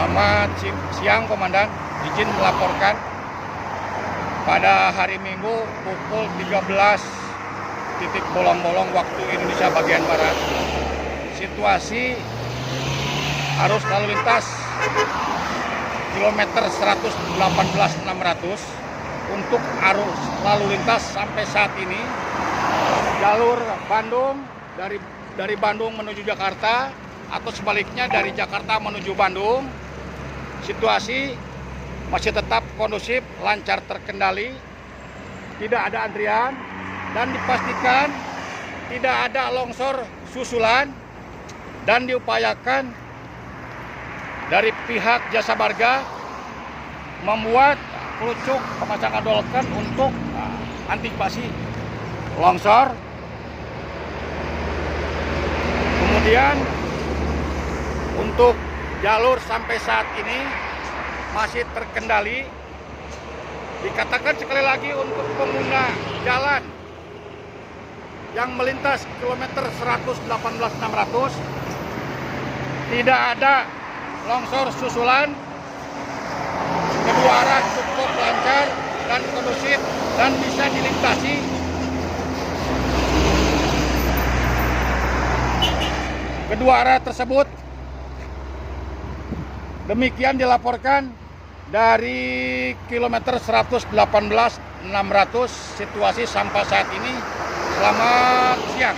Selamat siang Komandan, izin melaporkan pada hari Minggu pukul 13 titik bolong-bolong waktu Indonesia bagian Barat. Situasi arus lalu lintas kilometer 118.600 untuk arus lalu lintas sampai saat ini jalur Bandung dari Bandung menuju Jakarta atau sebaliknya dari Jakarta menuju Bandung, situasi masih tetap kondusif, lancar, terkendali, tidak ada antrian, dan dipastikan tidak ada longsor susulan, dan diupayakan dari pihak Jasa Marga membuat pelucuk pemasangan dolken untuk antisipasi longsor. Kemudian untuk jalur sampai saat ini masih terkendali. Dikatakan sekali lagi untuk pengguna jalan yang melintas kilometer 118.600 tidak ada longsor susulan, kedua arah cukup lancar dan kondusif dan bisa dilintasi. Kedua arah tersebut. Demikian dilaporkan dari kilometer 118.600 situasi sampai saat ini. Selamat siang.